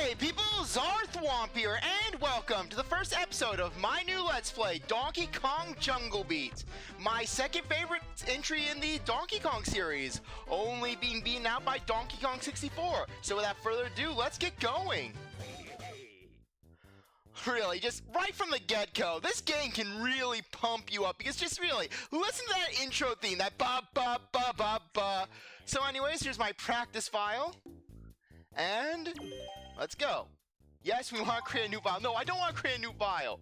Hey people, CzarThwomp here, and welcome to the first episode of my new Let's Play, Donkey Kong Jungle Beat. My second favorite entry in the Donkey Kong series, only being beaten out by Donkey Kong 64. So without further ado, let's get going. Really, just right from the get-go, this game can really pump you up, because just really, listen to that intro theme, that ba-ba-ba-ba-ba. So anyways, here's my practice file. And let's go. Yes, we want to create a new file. No, I don't want to create a new file.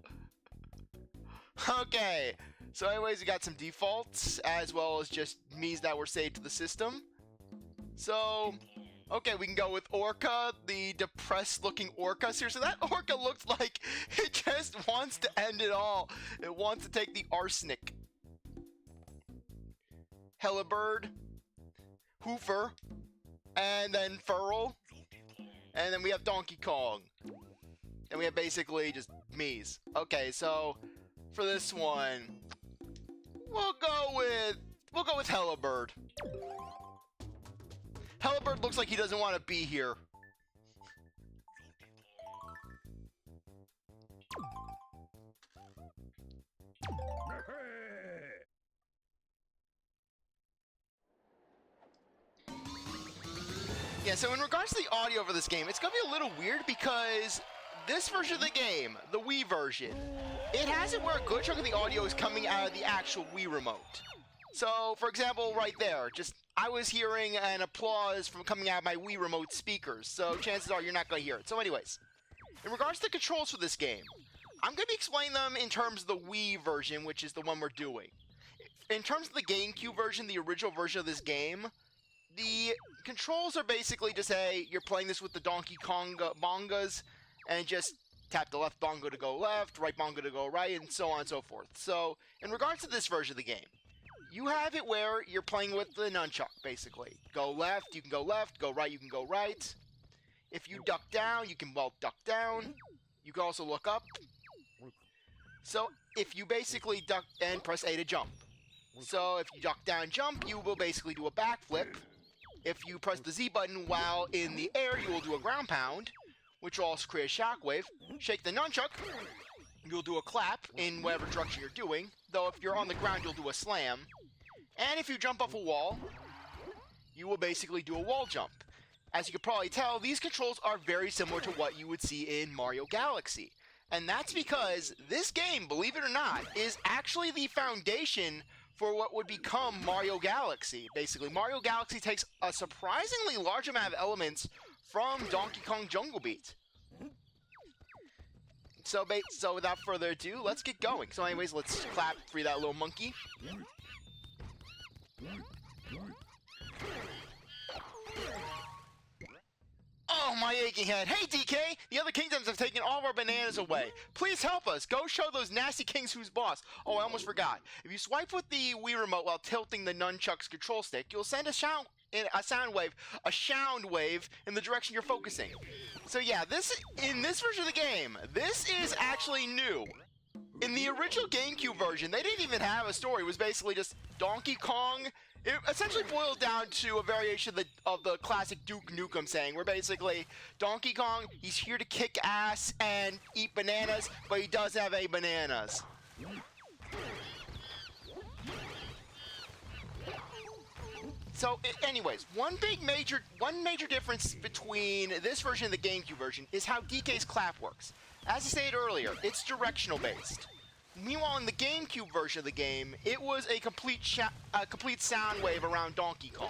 Okay. So anyways, we got some defaults as well as just me's that were saved to the system. So, okay, we can go with Orca, the depressed looking Orca. Seriously, that Orca looks like it just wants to end it all. It wants to take the arsenic. Hellabird, Hoofer, and then Furl. And then we have Donkey Kong. And we have basically just me's. Okay, so for this one, we'll go with Hellabird. Hellabird looks like he doesn't want to be here. Yeah, so in regards to the audio for this game, it's going to be a little weird because this version of the game, the Wii version, it has it where a good chunk of the audio is coming out of the actual Wii remote. So, for example, right there, I was hearing an applause from coming out of my Wii remote speakers, so chances are you're not going to hear it. So anyways, in regards to the controls for this game, I'm going to be explaining them in terms of the Wii version, which is the one we're doing. In terms of the GameCube version, the original version of this game, the controls are basically just, hey, you're playing this with the Donkey Kong bongas, and just tap the left bongo to go left, right bongo to go right, and so on and so forth. So, in regards to this version of the game, you have it where you're playing with the nunchuck, basically. Go left, you can go left, go right, you can go right. If you duck down, you can, well, duck down. You can also look up. So, if you basically duck and press A to jump. So, if you duck down, jump, you will basically do a backflip. If you press the Z button while in the air, you will do a ground pound, which will also create a shockwave. Shake the nunchuck, you'll do a clap in whatever direction you're doing, though if you're on the ground, you'll do a slam. And if you jump off a wall, you will basically do a wall jump. As you can probably tell, these controls are very similar to what you would see in Mario Galaxy. And that's because this game, believe it or not, is actually the foundation for what would become Mario Galaxy. Basically, Mario Galaxy takes a surprisingly large amount of elements from Donkey Kong Jungle Beat. So without further ado, let's get going. So anyways, let's clap, free that little monkey. Oh, my aching head. Hey, DK! The other kingdoms have taken all of our bananas away. Please help us. Go show those nasty kings who's boss. Oh, I almost forgot. If you swipe with the Wii remote while tilting the nunchuck's control stick, you'll send a sound wave in the direction you're focusing. So yeah, in this version of the game, this is actually new. In the original GameCube version, they didn't even have a story. It was basically just Donkey Kong. It essentially boiled down to a variation of the classic Duke Nukem saying, where basically Donkey Kong, he's here to kick ass and eat bananas, but he does have a bananas. So, anyways, one major difference between this version and the GameCube version is how DK's clap works. As I stated earlier, it's directional based. Meanwhile, in the GameCube version of the game, it was a complete sound wave around Donkey Kong.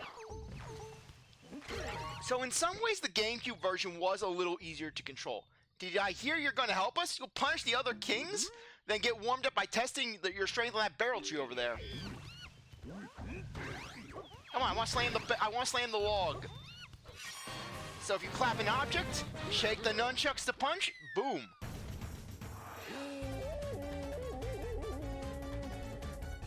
So in some ways, the GameCube version was a little easier to control. Did I hear you're going to help us? You'll punish the other kings? Then get warmed up by testing your strength on that barrel tree over there. Come on, I want to slam the log. So if you clap an object, shake the nunchucks to punch, boom.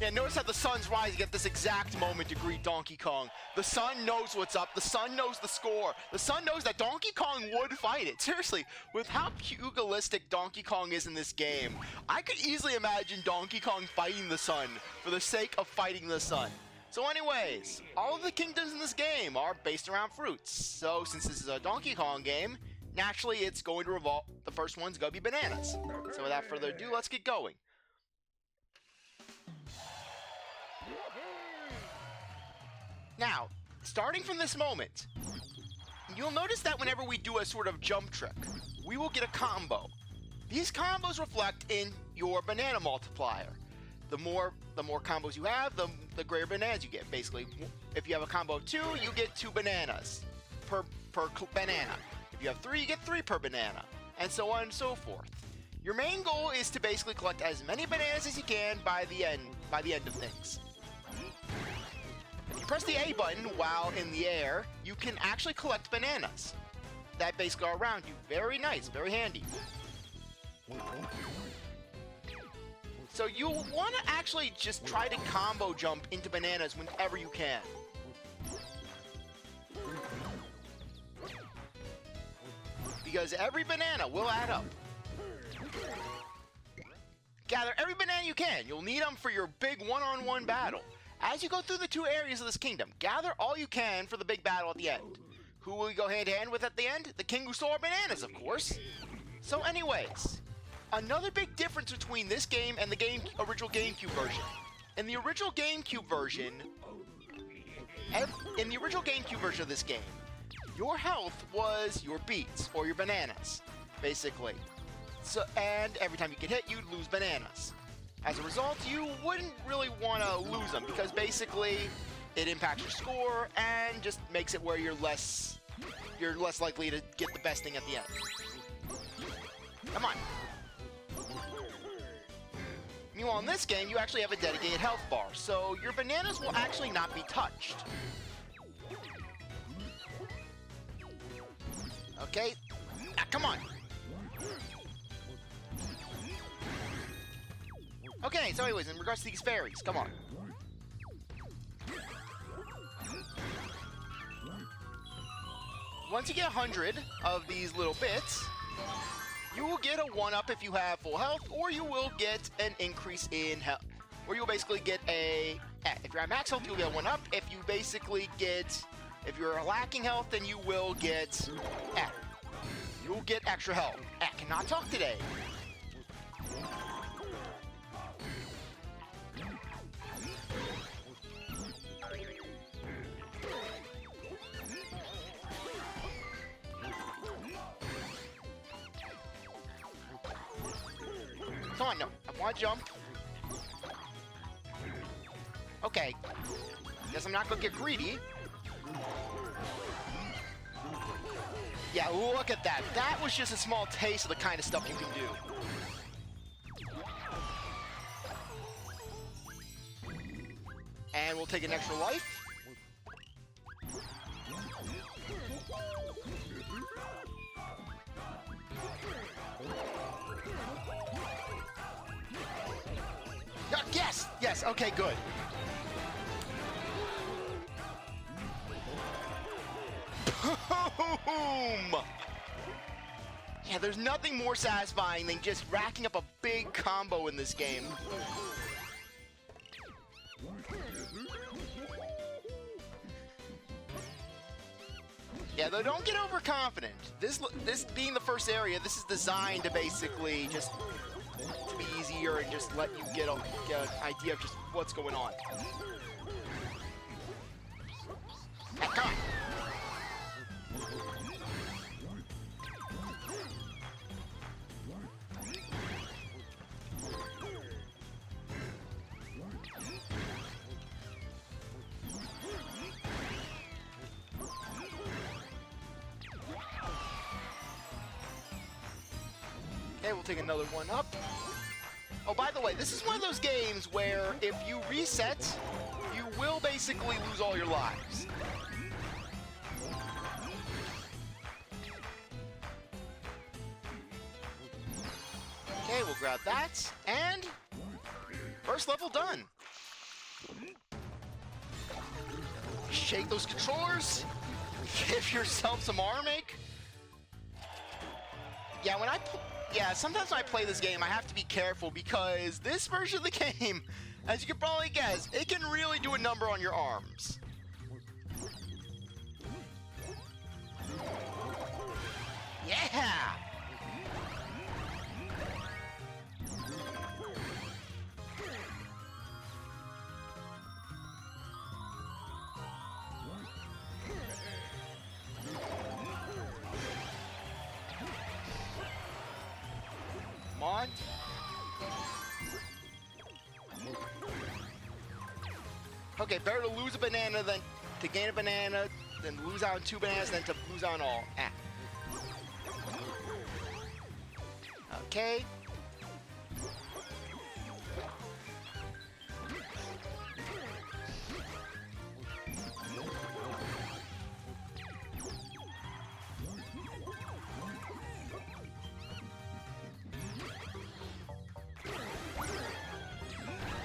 Yeah, notice how the sun's rising at this exact moment to greet Donkey Kong. The sun knows what's up. The sun knows the score. The sun knows that Donkey Kong would fight it. Seriously, with how pugilistic Donkey Kong is in this game, I could easily imagine Donkey Kong fighting the sun for the sake of fighting the sun. So anyways, all of the kingdoms in this game are based around fruits. So since this is a Donkey Kong game, naturally it's going to revolve. The first one's going to be bananas. So without further ado, let's get going. Now, starting from this moment, you'll notice that whenever we do a sort of jump trick, we will get a combo. These combos reflect in your banana multiplier. The more combos you have, the greater bananas you get. Basically, if you have a combo of 2, you get 2 bananas per banana. If you have 3, you get 3 per banana, and so on and so forth. Your main goal is to basically collect as many bananas as you can by the end of things. If you press the A button while in the air, you can actually collect bananas that basically are around you. Very nice, very handy. So you want to actually just try to combo jump into bananas whenever you can. Because every banana will add up. Gather every banana you can. You'll need them for your big one-on-one battle. As you go through the 2 areas of this kingdom, gather all you can for the big battle at the end. Who will you go hand-to-hand with at the end? The king who stole our bananas, of course. So anyways, another big difference between this game and the original GameCube version. In the original GameCube version of this game, your health was your beets, or your bananas, basically. So, and every time you get hit, you'd lose bananas. As a result, you wouldn't really want to lose them, because basically, it impacts your score, and just makes it where you're less likely to get the best thing at the end. Come on. Meanwhile, in this game, you actually have a dedicated health bar, so your bananas will actually not be touched. Okay, now come on. Okay, so anyways, in regards to these fairies, come on. Once you get 100 of these little bits, you will get a 1-up if you have full health, or you will get an increase in health. Or you'll basically get a... If you're at max health, you'll get a 1-up. If you're lacking health, then you will get... You'll get extra health. I cannot talk today. Come on, no. I want to jump. Okay. Guess I'm not going to get greedy. Yeah, look at that. That was just a small taste of the kind of stuff you can do. And we'll take an extra life. Yes! Yes, okay, good. Boom! Yeah, there's nothing more satisfying than just racking up a big combo in this game. Yeah, though don't get overconfident. This being the first area, this is designed to basically just to be easier and just let you get an idea of just what's going on. Hey, come on. Okay, we'll take another 1-up. Oh, by the way, this is one of those games where if you reset, you will basically lose all your lives. Okay, we'll grab that, and first level done. Shake those controllers. Give yourself some arm ache. Yeah, sometimes when I play this game, I have to be careful because this version of the game, as you can probably guess, it can really do a number on your arms. Yeah! on. Okay, better to lose a banana than to gain a banana, then lose out on 2 bananas, than to lose out on all. Ah. Okay.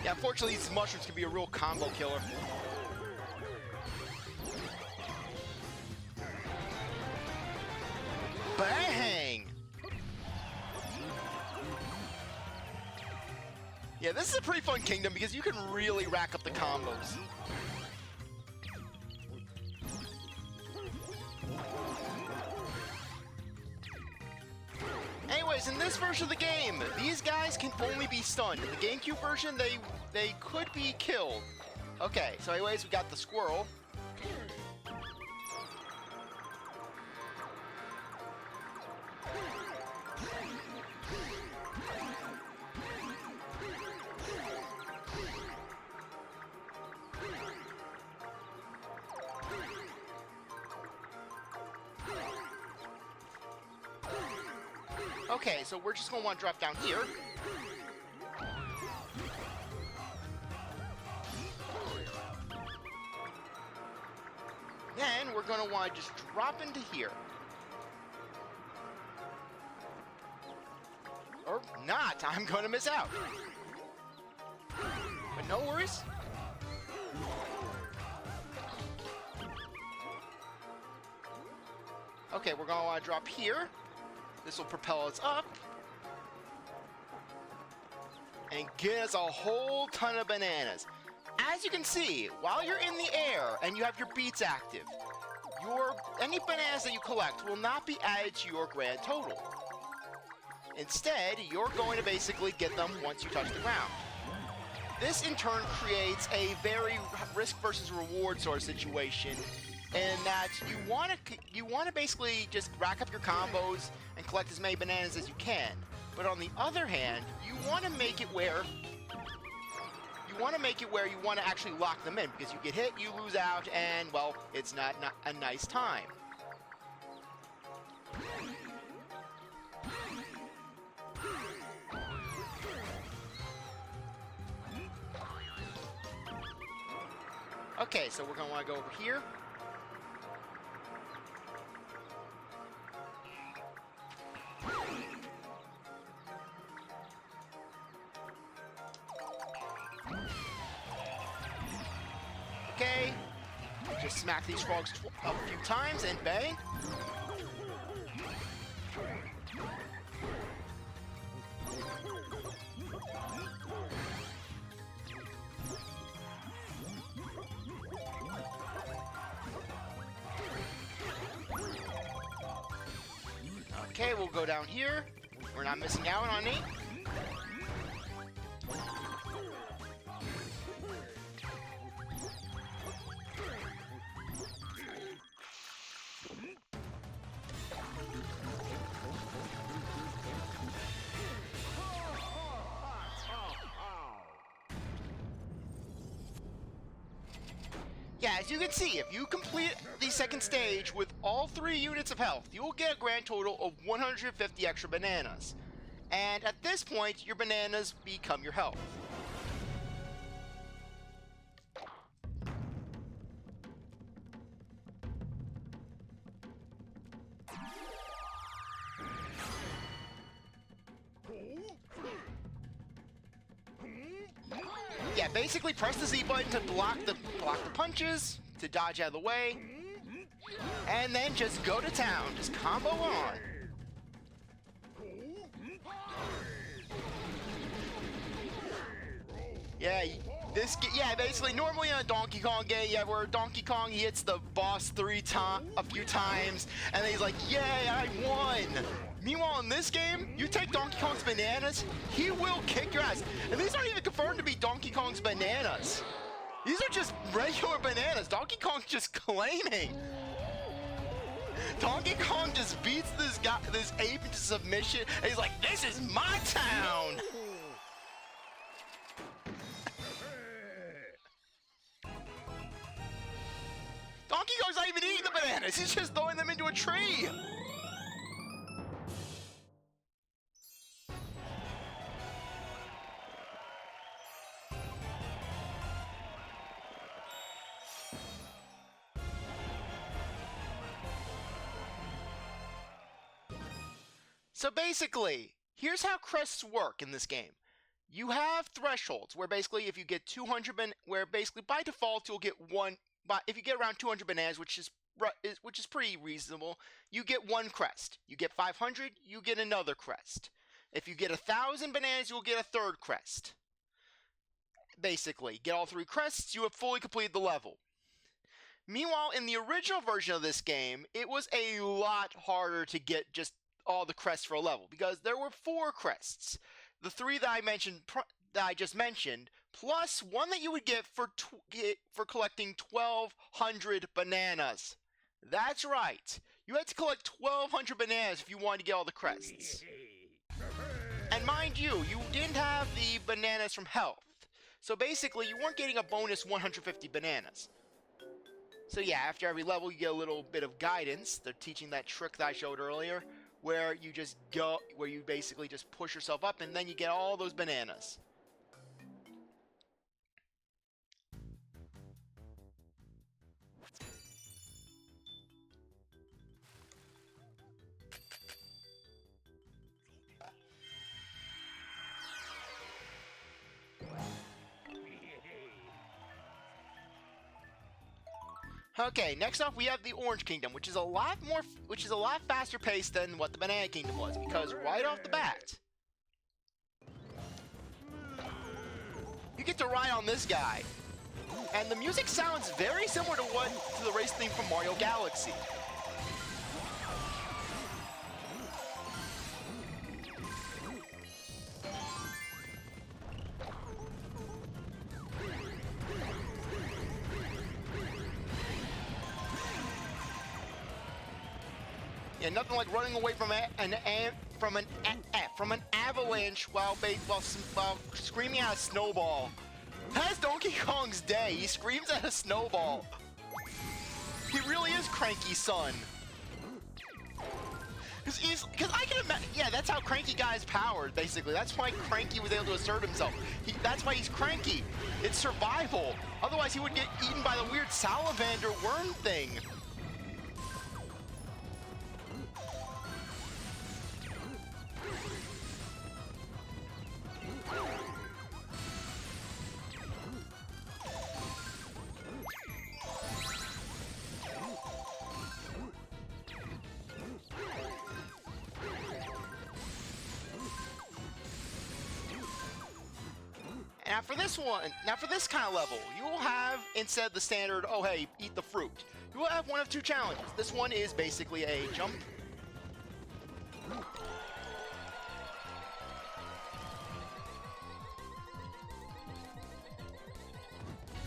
Yeah, unfortunately, these mushrooms can be a real combo killer. Bang! Yeah, this is a pretty fun kingdom because you can really rack up the combos. Anyways, in this version of the game, these guys can only be stunned. In the GameCube version, they could be killed. Okay, so anyways, we got the squirrel. Okay, so we're just going to want to drop down here. Then we're going to want to just drop into here. Or not, I'm going to miss out. But no worries. Okay, we're going to want to drop here. This will propel us up. And get us a whole ton of bananas. As you can see, while you're in the air and you have your beats active, any bananas that you collect will not be added to your grand total. Instead, you're going to basically get them once you touch the ground. This in turn creates a very risk versus reward sort of situation, in that you want to basically just rack up your combos and collect as many bananas as you can. But on the other hand, you want to make it where you want to actually lock them in, because you get hit, you lose out, and well, it's not a nice time. Okay, so we're going to want to go over here. Okay, just smack these frogs a few times and bang. Okay, we'll go down here. We're not missing out on any. Yeah, as you can see, if you complete the second stage with all 3 units of health, you will get a grand total of 150 extra bananas. And at this point, your bananas become your health. Yeah, basically press the Z button to block the punches, to dodge out of the way, and then just go to town. Just combo on. Yeah, basically normally in a Donkey Kong game, where Donkey Kong hits the boss a few times, and then he's like, "Yay, I won!" Meanwhile, in this game, you take Donkey Kong's bananas, he will kick your ass. And these aren't even confirmed to be Donkey Kong's bananas. These are just regular bananas. Donkey Kong's just claiming. Donkey Kong just beats this guy, this ape into submission, and he's like, "This is my town." Donkey Kong's not even eating the bananas; he's just throwing them into a tree. So basically, here's how crests work in this game. You have thresholds where basically if you get 200 where basically by default you'll get one. But if you get around 200 bananas, which is pretty reasonable, you get one crest. You get 500, you get another crest. If you get 1,000 bananas, you'll get a third crest. Basically, get all 3 crests, you have fully completed the level. Meanwhile, in the original version of this game, it was a lot harder to get just all the crests for a level because there were 4 crests. The 3 that I just mentioned, plus one that you would get for collecting 1,200 bananas. That's right. You had to collect 1,200 bananas if you wanted to get all the crests. And mind you, you didn't have the bananas from health. So basically, you weren't getting a bonus 150 bananas. So yeah, after every level, you get a little bit of guidance. They're teaching that trick that I showed earlier, where you basically just push yourself up, and then you get all those bananas. Okay, next up we have the Orange Kingdom, which is a lot faster paced than what the Banana Kingdom was, because right off the bat, you get to ride on this guy, and the music sounds very similar to the race theme from Mario Galaxy. Yeah, nothing like running away from an avalanche while screaming at a snowball. That's Donkey Kong's day. He screams at a snowball. He really is Cranky's son. Because I can imagine, yeah, that's how Cranky got his powers, basically. That's why Cranky was able to assert himself. That's why he's Cranky. It's survival. Otherwise, he would get eaten by the weird salamander worm thing. Now for this kind of level, you will have, instead of the standard, oh hey, eat the fruit, you will have one of 2 challenges. This one is basically a jump.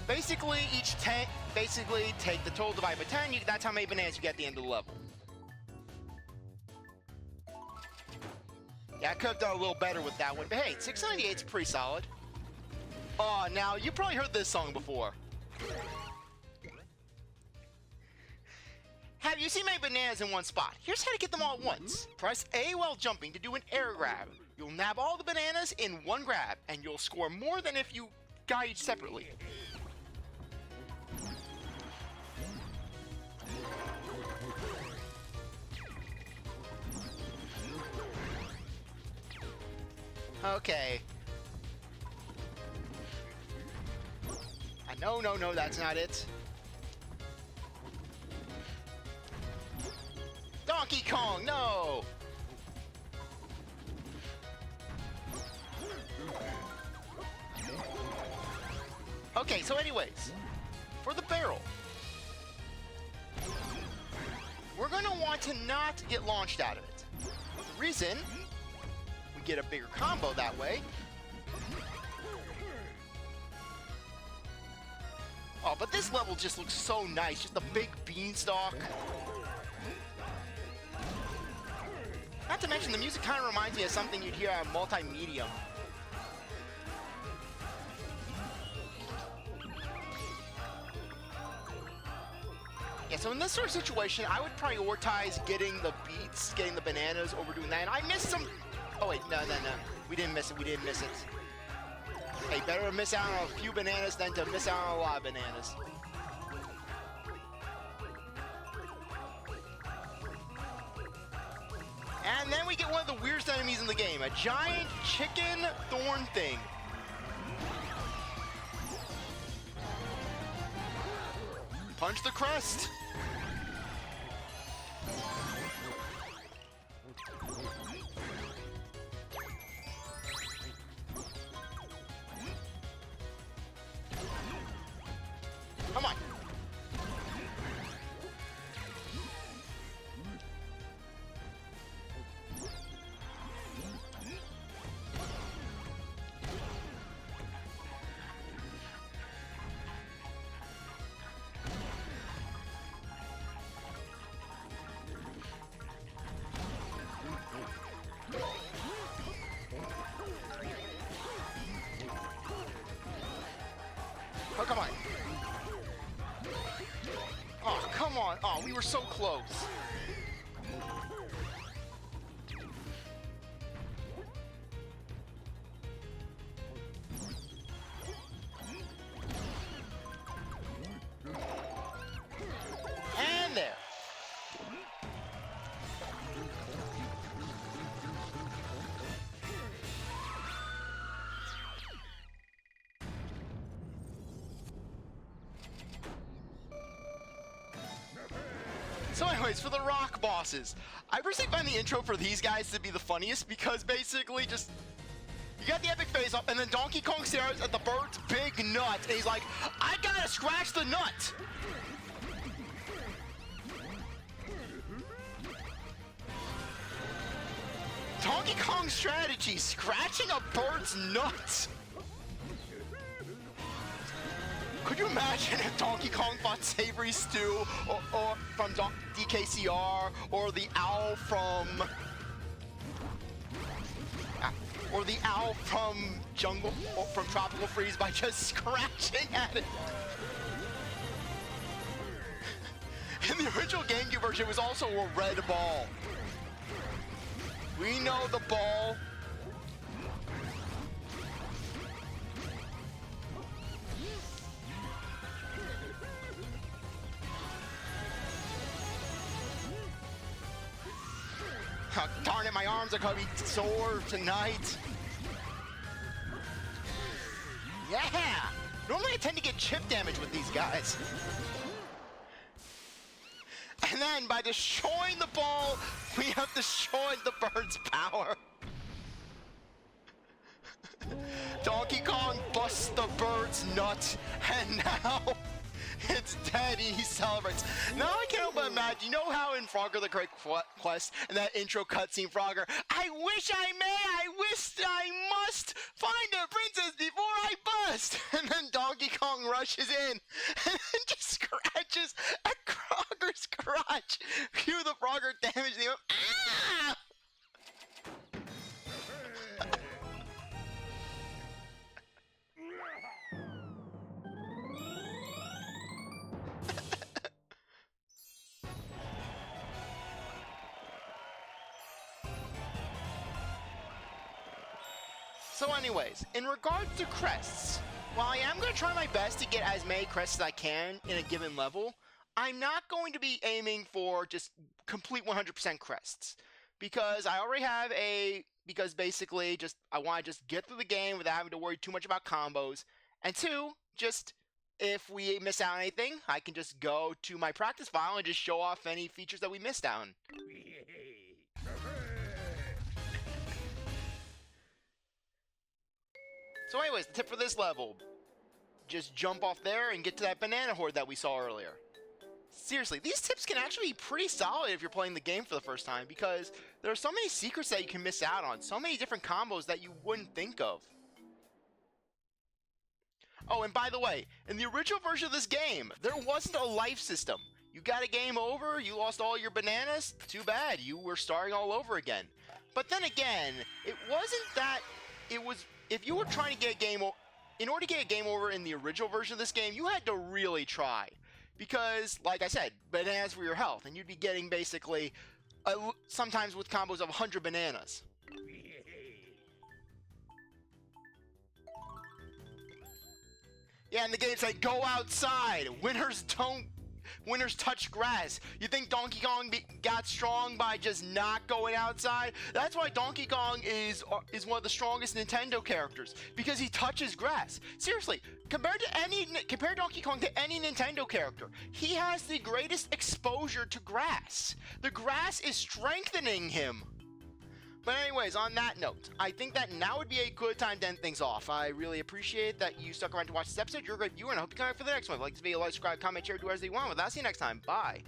Basically, take the total divided by 10, that's how many bananas you get at the end of the level. Yeah, I could have done a little better with that one, but hey, 698 is pretty solid. Oh, now, you probably heard this song before. Have you seen many bananas in one spot? Here's how to get them all at once. Press A while jumping to do an air grab. You'll nab all the bananas in one grab, and you'll score more than if you got each separately. Okay. No, that's not it. Donkey Kong, no! Okay, so anyways, for the barrel, we're gonna want to not get launched out of it. The reason, we get a bigger combo that way. Oh, but this level just looks so nice. Just a big beanstalk. Not to mention, the music kind of reminds me of something you'd hear on Multimedium. Yeah, so in this sort of situation, I would prioritize getting the beets, getting the bananas over doing that. And I missed some... Oh, wait, no. We didn't miss it. Hey, better to miss out on a few bananas than to miss out on a lot of bananas. And then we get one of the weirdest enemies in the game, a giant chicken thorn thing. Punch the crest. Come on. Oh, come on. Oh, come on. Oh, we were so close. And there. So anyways, for the rock bosses, I personally find the intro for these guys to be the funniest because basically just, you got the epic face up and then Donkey Kong stares at the bird's big nut and he's like, I gotta scratch the nut! Donkey Kong strategy, scratching a bird's nut! Could you imagine if Donkey Kong fought Savory Stew, or from DKCR, or the owl from... or the owl from Jungle, or from Tropical Freeze by just scratching at it? In the original GameCube version, it was also a red ball. We know the ball. Oh, darn it, my arms are gonna be sore tonight. Yeah! Normally I tend to get chip damage with these guys. And then by destroying the ball, we have destroyed the bird's power. Donkey Kong busts the bird's nut, and now it's dead. He celebrates. Now I can't help but imagine, you know how in Frogger the Great Quest, in that intro cutscene, Frogger, I wish I may, I wish I must find a princess before I bust. And then Donkey Kong rushes in and then just scratches at Frogger's crotch. Cue the Frogger damage. The ah! So anyways, in regards to crests, while I am going to try my best to get as many crests as I can in a given level, I'm not going to be aiming for just complete 100% crests. Because I already have because basically just, I want to just get through the game without having to worry too much about combos. And two, just, if we miss out on anything, I can just go to my practice file and just show off any features that we missed out on. So anyways, the tip for this level, just jump off there and get to that banana horde that we saw earlier. Seriously, these tips can actually be pretty solid if you're playing the game for the first time, because there are so many secrets that you can miss out on, so many different combos that you wouldn't think of. Oh, and by the way, in the original version of this game, there wasn't a life system. You got a game over, you lost all your bananas, too bad, you were starting all over again. But then again, it wasn't that, it was, if you were trying to get a game over, in order to get a game over in the original version of this game, you had to really try. Because, like I said, bananas were your health, and you'd be getting basically, sometimes with combos of 100 bananas. Yeah, and the game said, go outside. Winners touch grass. You think Donkey Kong got strong by just not going outside? That's why Donkey Kong is one of the strongest Nintendo characters, because he touches grass. Seriously, compare Donkey Kong to any Nintendo character. He has the greatest exposure to grass. The grass is strengthening him. But anyways, on that note, I think that now would be a good time to end things off. I really appreciate that you stuck around to watch this episode. You're a great viewer, and I hope you come back for the next one. If you like this video, like, subscribe, comment, share, do whatever you want. With that, see you next time. Bye.